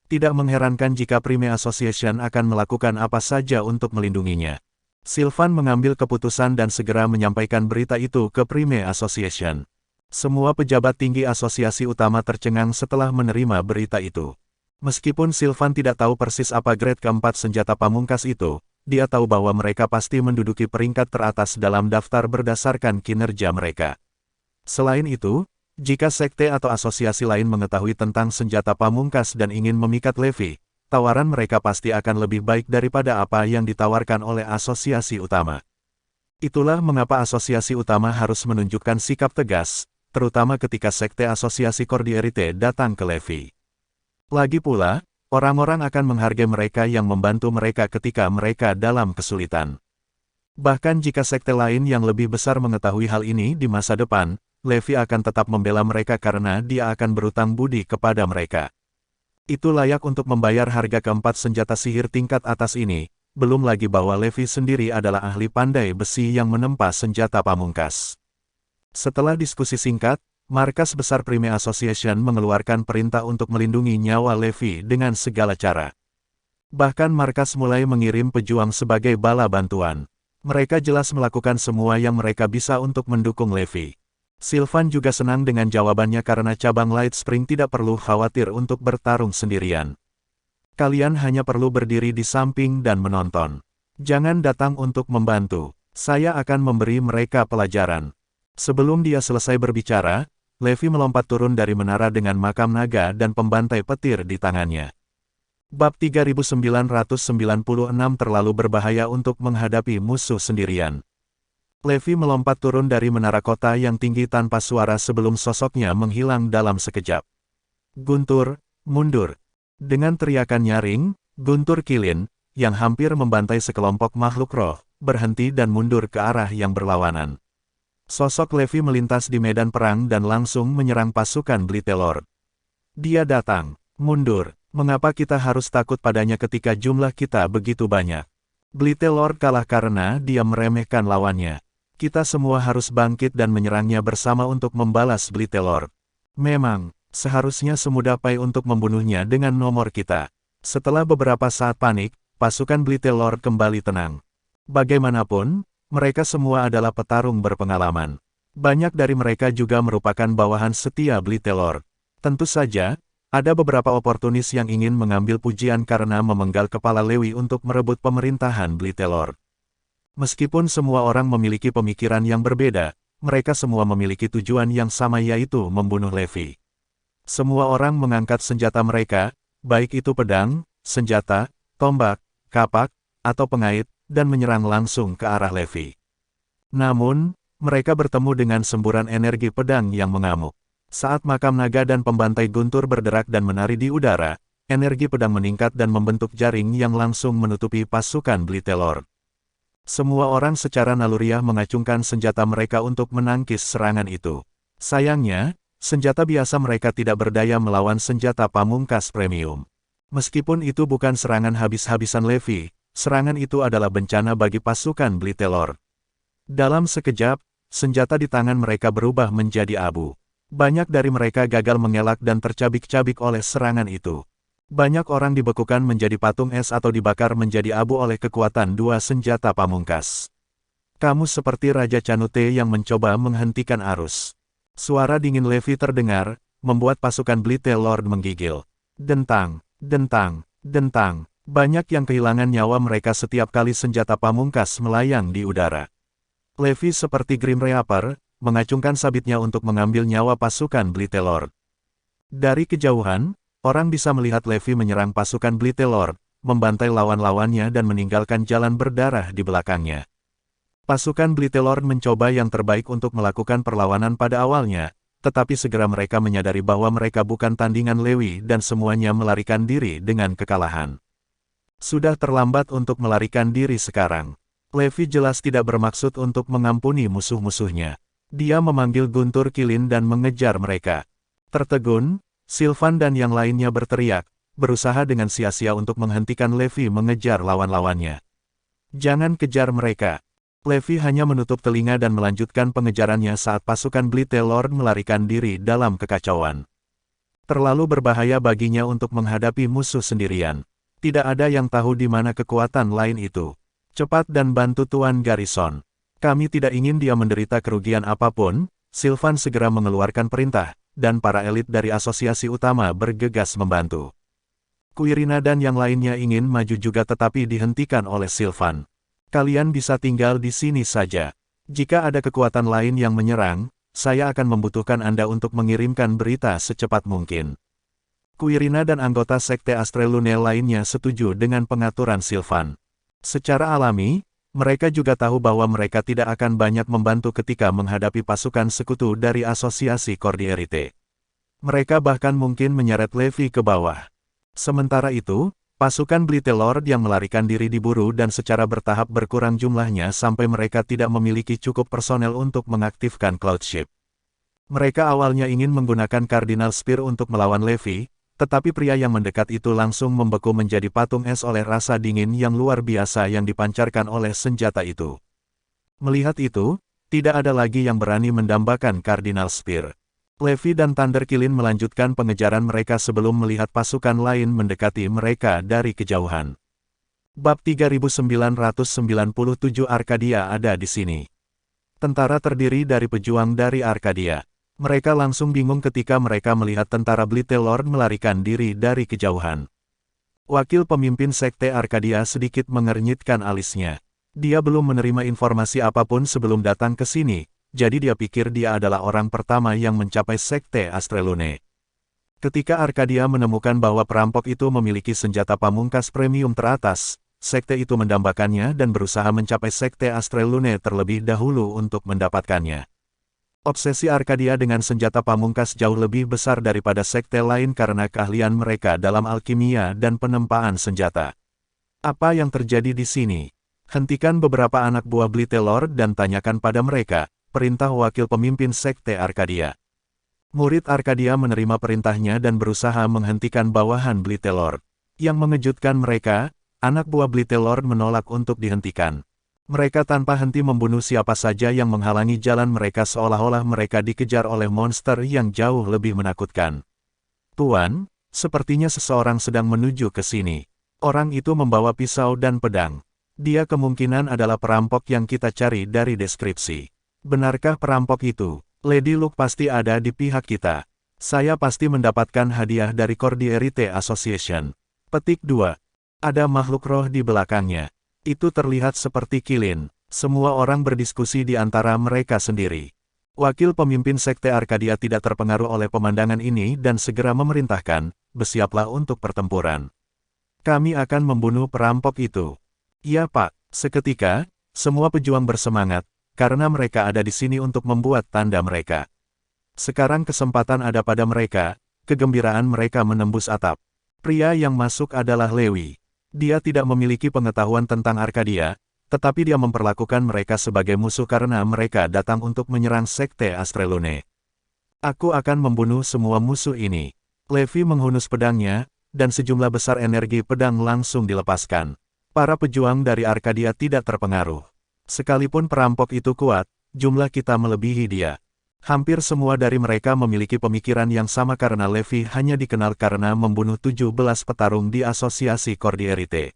Speaker 1: Tidak mengherankan jika Prime Association akan melakukan apa saja untuk melindunginya. Sylvan mengambil keputusan dan segera menyampaikan berita itu ke Prime Association. Semua pejabat tinggi asosiasi utama tercengang setelah menerima berita itu. Meskipun Sylvan tidak tahu persis apa grade keempat senjata pamungkas itu, dia tahu bahwa mereka pasti menduduki peringkat teratas dalam daftar berdasarkan kinerja mereka. Selain itu, jika sekte atau asosiasi lain mengetahui tentang senjata pamungkas dan ingin memikat Levi, tawaran mereka pasti akan lebih baik daripada apa yang ditawarkan oleh asosiasi utama. Itulah mengapa asosiasi utama harus menunjukkan sikap tegas, terutama ketika sekte asosiasi Cordierite datang ke Levi. Lagi pula, orang-orang akan menghargai mereka yang membantu mereka ketika mereka dalam kesulitan. Bahkan jika sekte lain yang lebih besar mengetahui hal ini di masa depan, Levi akan tetap membela mereka karena dia akan berutang budi kepada mereka. Itu layak untuk membayar harga keempat senjata sihir tingkat atas ini, belum lagi bahwa Levi sendiri adalah ahli pandai besi yang menempa senjata pamungkas. Setelah diskusi singkat, Markas Besar Prime Association mengeluarkan perintah untuk melindungi nyawa Levi dengan segala cara. Bahkan markas mulai mengirim pejuang sebagai bala bantuan. Mereka jelas melakukan semua yang mereka bisa untuk mendukung Levi. Sylvan juga senang dengan jawabannya karena cabang Light Spring tidak perlu khawatir untuk bertarung sendirian. Kalian hanya perlu berdiri di samping dan menonton. Jangan datang untuk membantu. Saya akan memberi mereka pelajaran. Sebelum dia selesai berbicara, Levi melompat turun dari menara dengan makam naga dan pembantai petir di tangannya. Bab 3996 terlalu berbahaya untuk menghadapi musuh sendirian. Levi melompat turun dari menara kota yang tinggi tanpa suara sebelum sosoknya menghilang dalam sekejap. Guntur, mundur. Dengan teriakan nyaring, Guntur Kilin, yang hampir membantai sekelompok makhluk roh, berhenti dan mundur ke arah yang berlawanan. Sosok Levi melintas di medan perang dan langsung menyerang pasukan Blittelord. Dia datang, mundur. Mengapa kita harus takut padanya ketika jumlah kita begitu banyak? Blittelord kalah karena dia meremehkan lawannya. Kita semua harus bangkit dan menyerangnya bersama untuk membalas Blittelord. Memang, seharusnya semudah Pai untuk membunuhnya dengan nomor kita. Setelah beberapa saat panik, pasukan Blittelord kembali tenang. Bagaimanapun, mereka semua adalah petarung berpengalaman. Banyak dari mereka juga merupakan bawahan setia Blittelord. Tentu saja, ada beberapa oportunis yang ingin mengambil pujian karena memenggal kepala Lewi untuk merebut pemerintahan Blittelord. Meskipun semua orang memiliki pemikiran yang berbeda, mereka semua memiliki tujuan yang sama yaitu membunuh Levi. Semua orang mengangkat senjata mereka, baik itu pedang, senjata, tombak, kapak, atau pengait, dan menyerang langsung ke arah Levi. Namun, mereka bertemu dengan semburan energi pedang yang mengamuk. Saat makam naga dan pembantai Guntur berderak dan menari di udara, energi pedang meningkat dan membentuk jaring yang langsung menutupi pasukan Blittelord. Semua orang secara naluriah mengacungkan senjata mereka untuk menangkis serangan itu. Sayangnya, senjata biasa mereka tidak berdaya melawan senjata pamungkas premium. Meskipun itu bukan serangan habis-habisan Levi, serangan itu adalah bencana bagi pasukan Blittelord. Dalam sekejap, senjata di tangan mereka berubah menjadi abu. Banyak dari mereka gagal mengelak dan tercabik-cabik oleh serangan itu. Banyak orang dibekukan menjadi patung es atau dibakar menjadi abu oleh kekuatan dua senjata pamungkas. Kamu seperti Raja Canute yang mencoba menghentikan arus. Suara dingin Levi terdengar, membuat pasukan Blittelord menggigil. Dentang, dentang, dentang. Banyak yang kehilangan nyawa mereka setiap kali senjata pamungkas melayang di udara. Levi seperti Grim Reaper, mengacungkan sabitnya untuk mengambil nyawa pasukan Blittelord. Dari kejauhan, orang bisa melihat Levi menyerang pasukan Blittelord, membantai lawan-lawannya dan meninggalkan jalan berdarah di belakangnya. Pasukan Blittelord mencoba yang terbaik untuk melakukan perlawanan pada awalnya, tetapi segera mereka menyadari bahwa mereka bukan tandingan Levi dan semuanya melarikan diri dengan kekalahan. Sudah terlambat untuk melarikan diri sekarang. Levi jelas tidak bermaksud untuk mengampuni musuh-musuhnya. Dia memanggil Guntur Kilin dan mengejar mereka. Tertegun, Sylvan dan yang lainnya berteriak, berusaha dengan sia-sia untuk menghentikan Levi mengejar lawan-lawannya. Jangan kejar mereka. Levi hanya menutup telinga dan melanjutkan pengejarannya saat pasukan Blittelord melarikan diri dalam kekacauan. Terlalu berbahaya baginya untuk menghadapi musuh sendirian. Tidak ada yang tahu di mana kekuatan lain itu. Cepat dan bantu Tuan Garrison. Kami tidak ingin dia menderita kerugian apapun. Sylvan segera mengeluarkan perintah, dan para elit dari asosiasi utama bergegas membantu. Quirina dan yang lainnya ingin maju juga tetapi dihentikan oleh Sylvan. Kalian bisa tinggal di sini saja. Jika ada kekuatan lain yang menyerang, saya akan membutuhkan Anda untuk mengirimkan berita secepat mungkin. Quirina dan anggota Sekte Astrelune lainnya setuju dengan pengaturan Sylvan. Secara alami, mereka juga tahu bahwa mereka tidak akan banyak membantu ketika menghadapi pasukan sekutu dari Asosiasi Cordierite. Mereka bahkan mungkin menyeret Levi ke bawah. Sementara itu, pasukan Blightelord yang melarikan diri diburu dan secara bertahap berkurang jumlahnya sampai mereka tidak memiliki cukup personel untuk mengaktifkan Cloudship. Mereka awalnya ingin menggunakan Cardinal Spear untuk melawan Levi, tetapi pria yang mendekat itu langsung membeku menjadi patung es oleh rasa dingin yang luar biasa yang dipancarkan oleh senjata itu. Melihat itu, tidak ada lagi yang berani mendambakan Cardinal Spear. Levi dan Thunderkillin melanjutkan pengejaran mereka sebelum melihat pasukan lain mendekati mereka dari kejauhan. Bab 3997 Arkadia ada di sini. Tentara terdiri dari pejuang dari Arkadia. Mereka langsung bingung ketika mereka melihat tentara Blightelord melarikan diri dari kejauhan. Wakil pemimpin Sekte Arkadia sedikit mengernyitkan alisnya. Dia belum menerima informasi apapun sebelum datang ke sini, jadi dia pikir dia adalah orang pertama yang mencapai Sekte Astrelune. Ketika Arkadia menemukan bahwa perampok itu memiliki senjata pamungkas premium teratas, sekte itu mendambakannya dan berusaha mencapai Sekte Astrelune terlebih dahulu untuk mendapatkannya. Obsesi Arkadia dengan senjata pamungkas jauh lebih besar daripada sekte lain karena keahlian mereka dalam alkimia dan penempaan senjata. Apa yang terjadi di sini? Hentikan beberapa anak buah Blightelord dan tanyakan pada mereka, perintah wakil pemimpin Sekte Arkadia. Murid Arkadia menerima perintahnya dan berusaha menghentikan bawahan Blightelord. Yang mengejutkan mereka, anak buah Blightelord menolak untuk dihentikan. Mereka tanpa henti membunuh siapa saja yang menghalangi jalan mereka seolah-olah mereka dikejar oleh monster yang jauh lebih menakutkan. Tuan, sepertinya seseorang sedang menuju ke sini. Orang itu membawa pisau dan pedang. Dia kemungkinan adalah perampok yang kita cari dari deskripsi. Benarkah perampok itu? Lady Luke pasti ada di pihak kita. Saya pasti mendapatkan hadiah dari Cordierite Association. Petik 2. Ada makhluk roh di belakangnya. Itu terlihat seperti Qilin. Semua orang berdiskusi di antara mereka sendiri. Wakil pemimpin Sekte Arkadia tidak terpengaruh oleh pemandangan ini dan segera memerintahkan, bersiaplah untuk pertempuran. Kami akan membunuh perampok itu. Ya Pak, seketika, semua pejuang bersemangat, karena mereka ada di sini untuk membuat tanda mereka. Sekarang kesempatan ada pada mereka, kegembiraan mereka menembus atap. Pria yang masuk adalah Lewi. Dia tidak memiliki pengetahuan tentang Arkadia, tetapi dia memperlakukan mereka sebagai musuh karena mereka datang untuk menyerang Sekte Astrelune. Aku akan membunuh semua musuh ini. Levi menghunus pedangnya, dan sejumlah besar energi pedang langsung dilepaskan. Para pejuang dari Arkadia tidak terpengaruh. Sekalipun perampok itu kuat, jumlah kita melebihi dia. Hampir semua dari mereka memiliki pemikiran yang sama karena Levi hanya dikenal karena membunuh 17 petarung di Asosiasi Cordierite.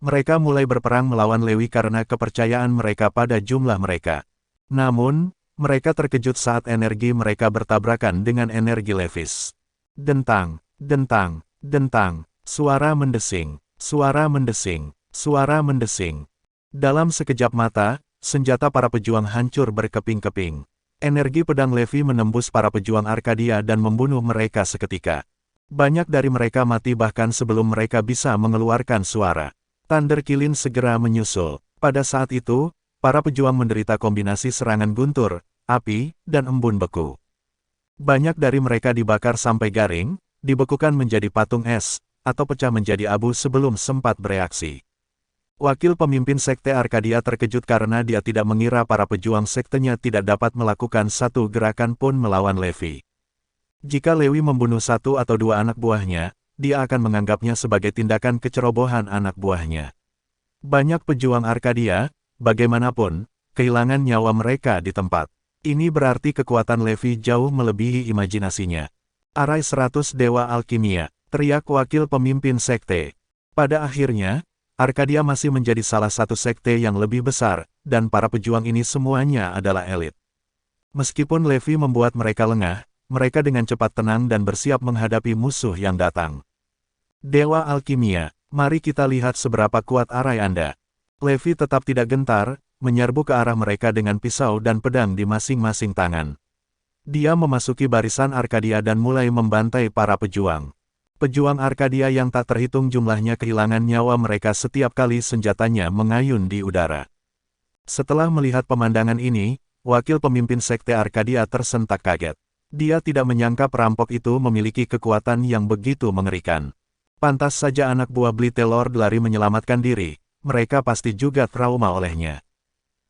Speaker 1: Mereka mulai berperang melawan Lewi karena kepercayaan mereka pada jumlah mereka. Namun, mereka terkejut saat energi mereka bertabrakan dengan energi Levis. Dentang, dentang, dentang, suara mendesing, suara mendesing, suara mendesing. Dalam sekejap mata, senjata para pejuang hancur berkeping-keping. Energi pedang Levi menembus para pejuang Arkadia dan membunuh mereka seketika. Banyak dari mereka mati bahkan sebelum mereka bisa mengeluarkan suara. Thunderkillin segera menyusul. Pada saat itu, para pejuang menderita kombinasi serangan guntur, api, dan embun beku. Banyak dari mereka dibakar sampai garing, dibekukan menjadi patung es, atau pecah menjadi abu sebelum sempat bereaksi. Wakil pemimpin Sekte Arkadia terkejut karena dia tidak mengira para pejuang sektenya tidak dapat melakukan satu gerakan pun melawan Levi. Jika Lewi membunuh satu atau dua anak buahnya, dia akan menganggapnya sebagai tindakan kecerobohan anak buahnya. Banyak pejuang Arkadia, bagaimanapun, kehilangan nyawa mereka di tempat. Ini berarti kekuatan Levi jauh melebihi imajinasinya. Arai 100 Dewa Alkimia, teriak wakil pemimpin sekte. Pada akhirnya, Arkadia masih menjadi salah satu sekte yang lebih besar, dan para pejuang ini semuanya adalah elit. Meskipun Levi membuat mereka lengah, mereka dengan cepat tenang dan bersiap menghadapi musuh yang datang. Dewa Alkimia, mari kita lihat seberapa kuat arai Anda. Levi tetap tidak gentar, menyerbu ke arah mereka dengan pisau dan pedang di masing-masing tangan. Dia memasuki barisan Arkadia dan mulai membantai para pejuang. Pejuang Arkadia yang tak terhitung jumlahnya kehilangan nyawa mereka setiap kali senjatanya mengayun di udara. Setelah melihat pemandangan ini, wakil pemimpin sekte Arkadia tersentak kaget. Dia tidak menyangka perampok itu memiliki kekuatan yang begitu mengerikan. Pantas saja anak buah Blithe Lord lari menyelamatkan diri, mereka pasti juga trauma olehnya.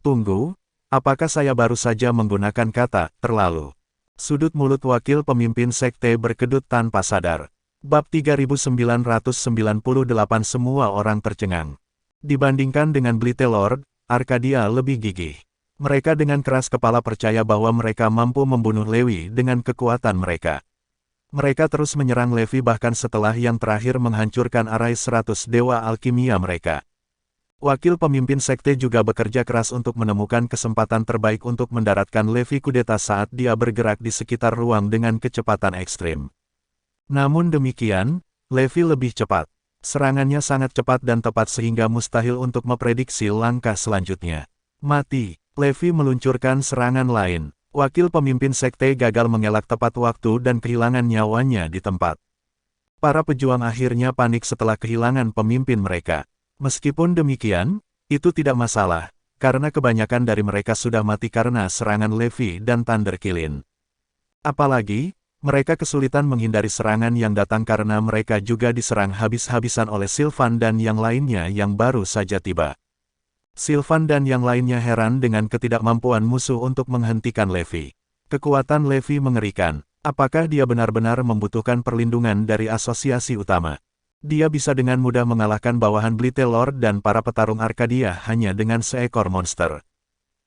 Speaker 1: Tunggu, apakah saya baru saja menggunakan kata terlalu? Sudut mulut wakil pemimpin sekte berkedut tanpa sadar. Bab 3998 semua orang tercengang. Dibandingkan dengan Blithe Lord, Arkadia lebih gigih. Mereka dengan keras kepala percaya bahwa mereka mampu membunuh Levi dengan kekuatan mereka. Mereka terus menyerang Levi bahkan setelah yang terakhir menghancurkan arai 100 dewa alkimia mereka. Wakil pemimpin sekte juga bekerja keras untuk menemukan kesempatan terbaik untuk mendaratkan Levi kudeta saat dia bergerak di sekitar ruang dengan kecepatan ekstrim. Namun demikian, Levi lebih cepat. Serangannya sangat cepat dan tepat sehingga mustahil untuk memprediksi langkah selanjutnya. Mati, Levi meluncurkan serangan lain. Wakil pemimpin sekte gagal mengelak tepat waktu dan kehilangan nyawanya di tempat. Para pejuang akhirnya panik setelah kehilangan pemimpin mereka. Meskipun demikian, itu tidak masalah, karena kebanyakan dari mereka sudah mati karena serangan Levi dan Thunder Kilin. Apalagi, mereka kesulitan menghindari serangan yang datang karena mereka juga diserang habis-habisan oleh Sylvan dan yang lainnya yang baru saja tiba. Sylvan dan yang lainnya heran dengan ketidakmampuan musuh untuk menghentikan Levi. Kekuatan Levi mengerikan. Apakah dia benar-benar membutuhkan perlindungan dari asosiasi utama? Dia bisa dengan mudah mengalahkan bawahan Blithe Lord dan para petarung Arkadia hanya dengan seekor monster.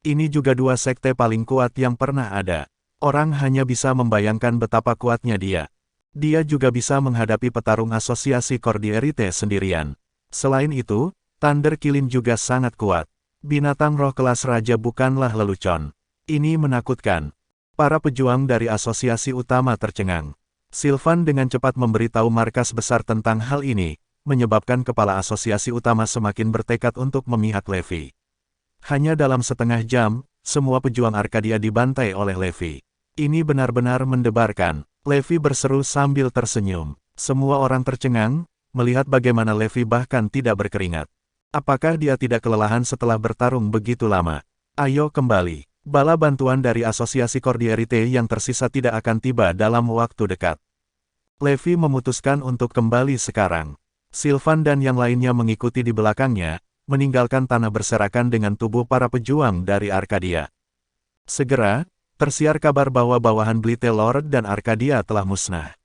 Speaker 1: Ini juga dua sekte paling kuat yang pernah ada. Orang hanya bisa membayangkan betapa kuatnya dia. Dia juga bisa menghadapi petarung asosiasi Cordierite sendirian. Selain itu, Thunder Kilin juga sangat kuat. Binatang roh kelas raja bukanlah lelucon. Ini menakutkan. Para pejuang dari asosiasi utama tercengang. Sylvan dengan cepat memberitahu markas besar tentang hal ini, menyebabkan kepala asosiasi utama semakin bertekad untuk memihak Levi. Hanya dalam setengah jam, semua pejuang Arkadia dibantai oleh Levi. Ini benar-benar mendebarkan. Levi berseru sambil tersenyum. Semua orang tercengang, melihat bagaimana Levi bahkan tidak berkeringat. Apakah dia tidak kelelahan setelah bertarung begitu lama? Ayo kembali. Bala bantuan dari asosiasi Cordierite yang tersisa tidak akan tiba dalam waktu dekat. Levi memutuskan untuk kembali sekarang. Sylvan dan yang lainnya mengikuti di belakangnya, meninggalkan tanah berserakan dengan tubuh para pejuang dari Arkadia. Segera, tersiar kabar bahwa bawahan Blithe Lord dan Arkadia telah musnah.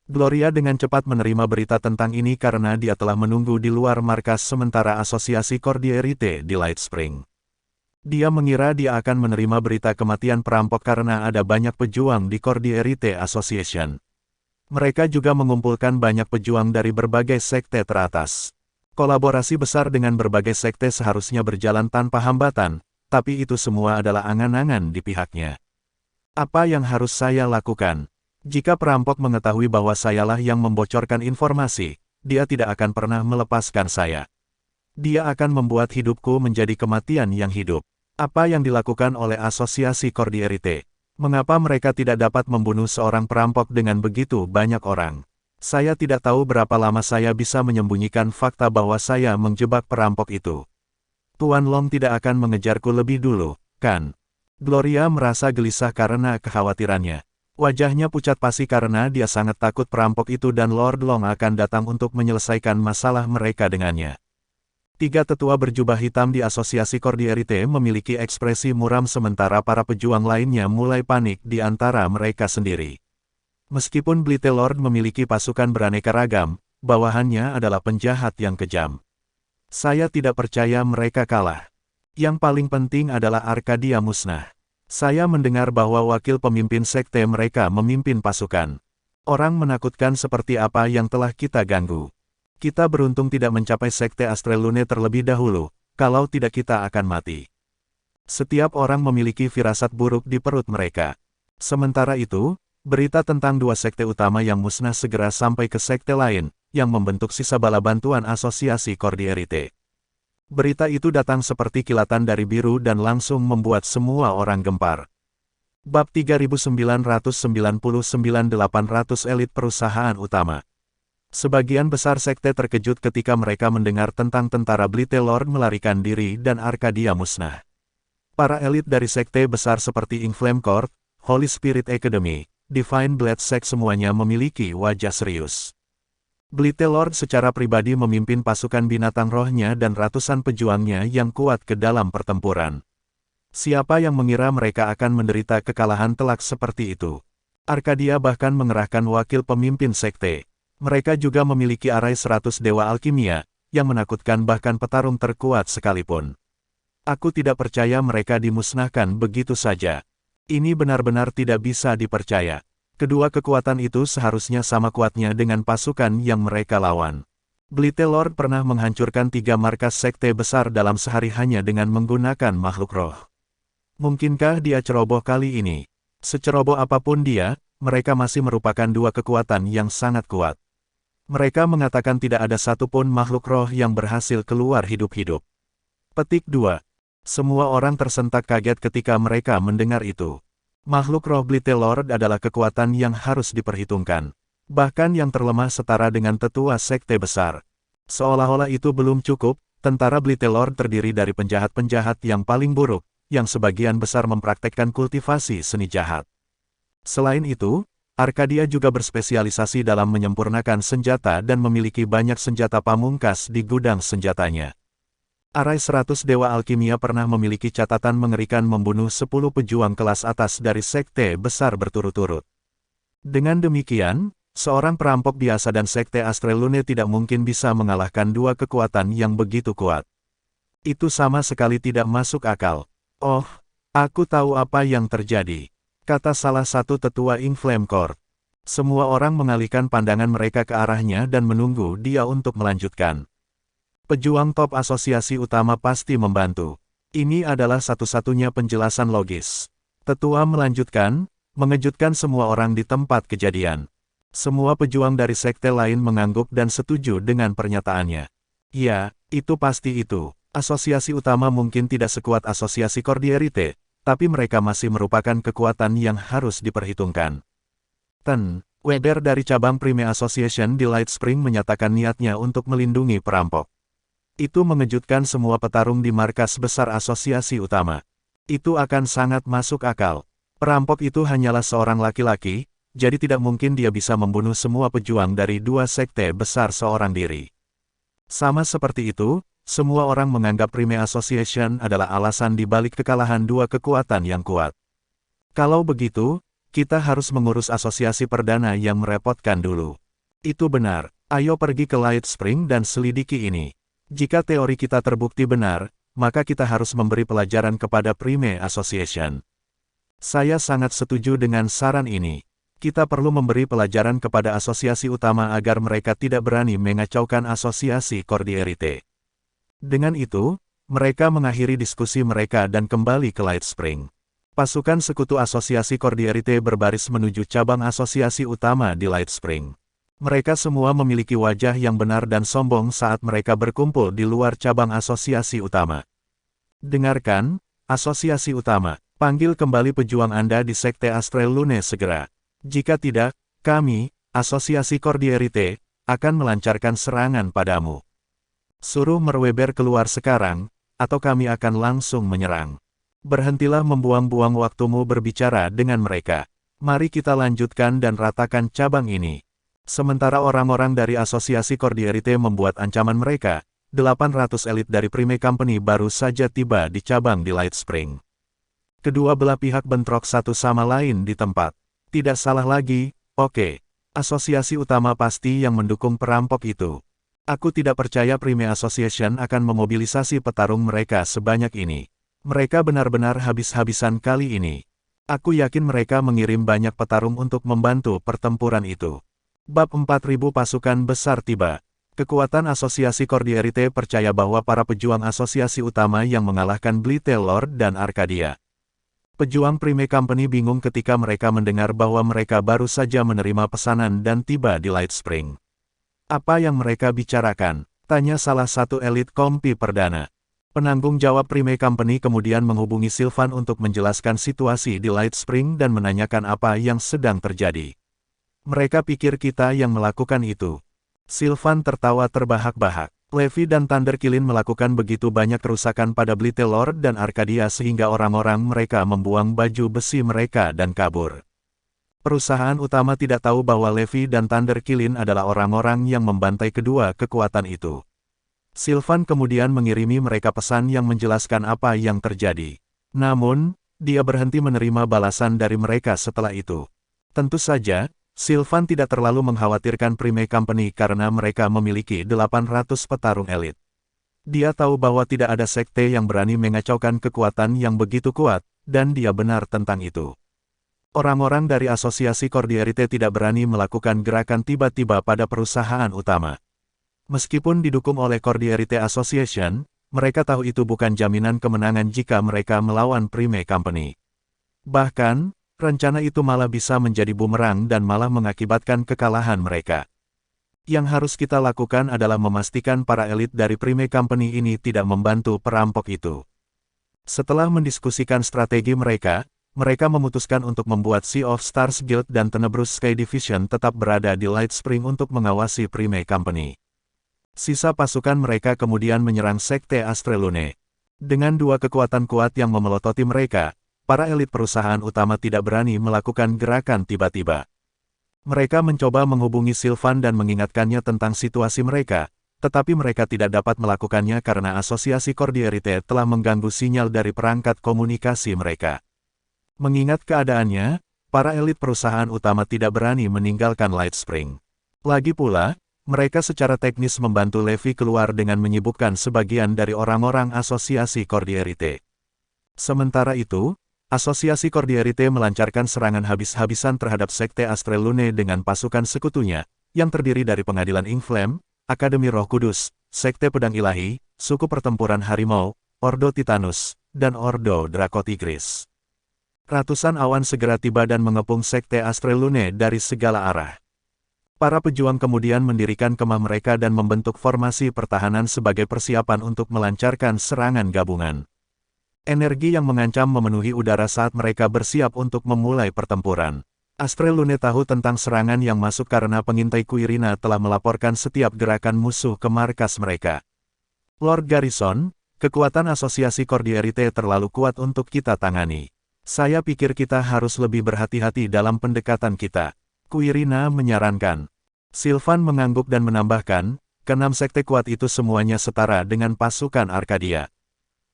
Speaker 1: Gloria dengan cepat menerima berita tentang ini karena dia telah menunggu di luar markas sementara asosiasi Cordierite di Light Spring. Dia mengira dia akan menerima berita kematian perampok karena ada banyak pejuang di Cordierite Association. Mereka juga mengumpulkan banyak pejuang dari berbagai sekte teratas. Kolaborasi besar dengan berbagai sekte seharusnya berjalan tanpa hambatan, tapi itu semua adalah angan-angan di pihaknya. Apa yang harus saya lakukan? Jika perampok mengetahui bahwa sayalah yang membocorkan informasi, dia tidak akan pernah melepaskan saya. Dia akan membuat hidupku menjadi kematian yang hidup. Apa yang dilakukan oleh asosiasi Cordierite? Mengapa mereka tidak dapat membunuh seorang perampok dengan begitu banyak orang? Saya tidak tahu berapa lama saya bisa menyembunyikan fakta bahwa saya menjebak perampok itu. Tuan Long tidak akan mengejarku lebih dulu, kan? Gloria merasa gelisah karena kekhawatirannya. Wajahnya pucat pasi karena dia sangat takut perampok itu dan Lord Long akan datang untuk menyelesaikan masalah mereka dengannya. Tiga tetua berjubah hitam di asosiasi Cordierite memiliki ekspresi muram sementara para pejuang lainnya mulai panik di antara mereka sendiri. Meskipun Blithe Lord memiliki pasukan beraneka ragam, bawahannya adalah penjahat yang kejam. Saya tidak percaya mereka kalah. Yang paling penting adalah Arkadia musnah. Saya mendengar bahwa wakil pemimpin sekte mereka memimpin pasukan. Orang menakutkan seperti apa yang telah kita ganggu. Kita beruntung tidak mencapai Sekte Astrelune terlebih dahulu, kalau tidak kita akan mati. Setiap orang memiliki firasat buruk di perut mereka. Sementara itu, berita tentang dua sekte utama yang musnah segera sampai ke sekte lain, yang membentuk sisa bala bantuan asosiasi Cordierite. Berita itu datang seperti kilatan dari biru dan langsung membuat semua orang gempar. Bab 3999-800 Elit Perusahaan Utama. Sebagian besar sekte terkejut ketika mereka mendengar tentang tentara Blithe Lord melarikan diri dan Arcadia musnah. Para elit dari sekte besar seperti Inflame Court, Holy Spirit Academy, Divine Blade Sect semuanya memiliki wajah serius. Blithe Lord secara pribadi memimpin pasukan binatang rohnya dan ratusan pejuangnya yang kuat ke dalam pertempuran. Siapa yang mengira mereka akan menderita kekalahan telak seperti itu? Arcadia bahkan mengerahkan wakil pemimpin sekte. Mereka juga memiliki arai 100 dewa alkimia, yang menakutkan bahkan petarung terkuat sekalipun. Aku tidak percaya mereka dimusnahkan begitu saja. Ini benar-benar tidak bisa dipercaya. Kedua kekuatan itu seharusnya sama kuatnya dengan pasukan yang mereka lawan. Blithe Lord pernah menghancurkan 3 markas sekte besar dalam sehari hanya dengan menggunakan makhluk roh. Mungkinkah dia ceroboh kali ini? Seceroboh apapun dia, mereka masih merupakan dua kekuatan yang sangat kuat. Mereka mengatakan tidak ada satupun makhluk roh yang berhasil keluar hidup-hidup. Petik 2. Semua orang tersentak kaget ketika mereka mendengar itu. Makhluk roh Blithe Lord adalah kekuatan yang harus diperhitungkan. Bahkan yang terlemah setara dengan tetua sekte besar. Seolah-olah itu belum cukup, tentara Blithe Lord terdiri dari penjahat-penjahat yang paling buruk, yang sebagian besar mempraktekkan kultivasi seni jahat. Selain itu, Arcadia juga berspesialisasi dalam menyempurnakan senjata dan memiliki banyak senjata pamungkas di gudang senjatanya. Arai 100 Dewa Alkimia pernah memiliki catatan mengerikan membunuh 10 pejuang kelas atas dari sekte besar berturut-turut. Dengan demikian, seorang perampok biasa dan sekte Astrelune tidak mungkin bisa mengalahkan dua kekuatan yang begitu kuat. Itu sama sekali tidak masuk akal. Oh, aku tahu apa yang terjadi, kata salah satu tetua Inflame Court. Semua orang mengalihkan pandangan mereka ke arahnya dan menunggu dia untuk melanjutkan. Pejuang top asosiasi utama pasti membantu. Ini adalah satu-satunya penjelasan logis. Tetua melanjutkan, mengejutkan semua orang di tempat kejadian. Semua pejuang dari sekte lain mengangguk dan setuju dengan pernyataannya. Ya, itu pasti itu. Asosiasi utama mungkin tidak sekuat asosiasi Cordierite, tapi mereka masih merupakan kekuatan yang harus diperhitungkan. Weber dari cabang Prime Association di Light Spring menyatakan niatnya untuk melindungi perampok. Itu mengejutkan semua petarung di markas besar asosiasi utama. Itu akan sangat masuk akal. Perampok itu hanyalah seorang laki-laki, jadi tidak mungkin dia bisa membunuh semua pejuang dari dua sekte besar seorang diri. Sama seperti itu, semua orang menganggap Prime Association adalah alasan di balik kekalahan dua kekuatan yang kuat. Kalau begitu, kita harus mengurus asosiasi perdana yang merepotkan dulu. Itu benar, ayo pergi ke Light Spring dan selidiki ini. Jika teori kita terbukti benar, maka kita harus memberi pelajaran kepada Prime Association. Saya sangat setuju dengan saran ini. Kita perlu memberi pelajaran kepada asosiasi utama agar mereka tidak berani mengacaukan asosiasi Cordierite. Dengan itu, mereka mengakhiri diskusi mereka dan kembali ke Light Spring. Pasukan sekutu asosiasi Cordierite berbaris menuju cabang asosiasi utama di Light Spring. Mereka semua memiliki wajah yang benar dan sombong saat mereka berkumpul di luar cabang asosiasi utama. Dengarkan, asosiasi utama, panggil kembali pejuang Anda di Sekte Astrelune segera. Jika tidak, kami, asosiasi Cordierite, akan melancarkan serangan padamu. Suruh Merweber keluar sekarang, atau kami akan langsung menyerang. Berhentilah membuang-buang waktumu berbicara dengan mereka. Mari kita lanjutkan dan ratakan cabang ini. Sementara orang-orang dari asosiasi Cordierite membuat ancaman mereka, 800 elit dari Prime Company baru saja tiba di cabang di Light Spring. Kedua belah pihak bentrok satu sama lain di tempat. Tidak salah lagi, oke. Asosiasi utama pasti yang mendukung perampok itu. Aku tidak percaya Prime Association akan memobilisasi petarung mereka sebanyak ini. Mereka benar-benar habis-habisan kali ini. Aku yakin mereka mengirim banyak petarung untuk membantu pertempuran itu. Bab 4000 pasukan besar tiba. Kekuatan Asosiasi Cordierite percaya bahwa para pejuang asosiasi utama yang mengalahkan Blithe Lord dan Arcadia. Pejuang Prime Company bingung ketika mereka mendengar bahwa mereka baru saja menerima pesanan dan tiba di Light Spring. Apa yang mereka bicarakan? Tanya salah satu elit kompi perdana. Penanggung jawab Prime Company kemudian menghubungi Sylvan untuk menjelaskan situasi di Light Spring dan menanyakan apa yang sedang terjadi. Mereka pikir kita yang melakukan itu. Sylvan tertawa terbahak-bahak. Levi dan Thunder Killin melakukan begitu banyak kerusakan pada Blithe Lord dan Arcadia sehingga orang-orang mereka membuang baju besi mereka dan kabur. Perusahaan utama tidak tahu bahwa Levi dan Thunder Killin adalah orang-orang yang membantai kedua kekuatan itu. Sylvan kemudian mengirimi mereka pesan yang menjelaskan apa yang terjadi. Namun, dia berhenti menerima balasan dari mereka setelah itu. Tentu saja, Sylvan tidak terlalu mengkhawatirkan Prime Company karena mereka memiliki 800 petarung elit. Dia tahu bahwa tidak ada sekte yang berani mengacaukan kekuatan yang begitu kuat, dan dia benar tentang itu. Orang-orang dari Asosiasi Cordierite tidak berani melakukan gerakan tiba-tiba pada perusahaan utama. Meskipun didukung oleh Cordierite Association, mereka tahu itu bukan jaminan kemenangan jika mereka melawan Prime Company. Bahkan, rencana itu malah bisa menjadi bumerang dan malah mengakibatkan kekalahan mereka. Yang harus kita lakukan adalah memastikan para elit dari Prime Company ini tidak membantu perampok itu. Setelah mendiskusikan strategi mereka memutuskan untuk membuat Sea of Stars Guild dan Tenebrous Sky Division tetap berada di Light Spring untuk mengawasi Prime Company. Sisa pasukan mereka kemudian menyerang Sekte Astrelune. Dengan dua kekuatan kuat yang memelototi mereka, para elit perusahaan utama tidak berani melakukan gerakan tiba-tiba. Mereka mencoba menghubungi Sylvan dan mengingatkannya tentang situasi mereka, tetapi mereka tidak dapat melakukannya karena Asosiasi Cordierite telah mengganggu sinyal dari perangkat komunikasi mereka. Mengingat keadaannya, para elit perusahaan utama tidak berani meninggalkan Light Spring. Lagi pula, mereka secara teknis membantu Levi keluar dengan menyibukkan sebagian dari orang-orang Asosiasi Cordierite. Sementara itu, Asosiasi Cordierite melancarkan serangan habis-habisan terhadap Sekte Astrelune dengan pasukan sekutunya, yang terdiri dari Pengadilan Inflame, Akademi Roh Kudus, Sekte Pedang Ilahi, Suku Pertempuran Harimau, Ordo Titanus, dan Ordo Dracotigris. Ratusan awan segera tiba dan mengepung Sekte Astrelune dari segala arah. Para pejuang kemudian mendirikan kemah mereka dan membentuk formasi pertahanan sebagai persiapan untuk melancarkan serangan gabungan. Energi yang mengancam memenuhi udara saat mereka bersiap untuk memulai pertempuran. Astrelune tahu tentang serangan yang masuk karena pengintai Quirina telah melaporkan setiap gerakan musuh ke markas mereka. Lord Garrison, kekuatan Asosiasi Cordierite terlalu kuat untuk kita tangani. Saya pikir kita harus lebih berhati-hati dalam pendekatan kita. Quirina menyarankan. Sylvan mengangguk dan menambahkan, keenam sekte kuat itu semuanya setara dengan pasukan Arcadia.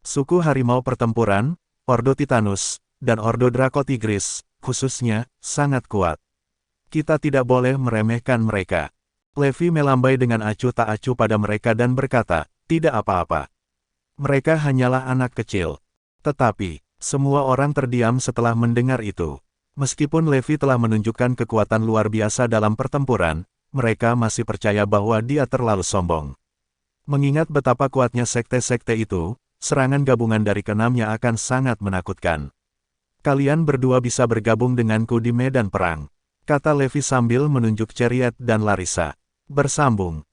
Speaker 1: Suku Harimau Pertempuran, Ordo Titanus, dan Ordo Dracotigris, khususnya, sangat kuat. Kita tidak boleh meremehkan mereka. Levi melambai dengan acuh tak acuh pada mereka dan berkata, tidak apa-apa. Mereka hanyalah anak kecil. Tetapi, semua orang terdiam setelah mendengar itu. Meskipun Levi telah menunjukkan kekuatan luar biasa dalam pertempuran, mereka masih percaya bahwa dia terlalu sombong. Mengingat betapa kuatnya sekte-sekte itu, serangan gabungan dari keenamnya akan sangat menakutkan. Kalian berdua bisa bergabung denganku di medan perang, kata Levi sambil menunjuk Chariot dan Larissa. Bersambung,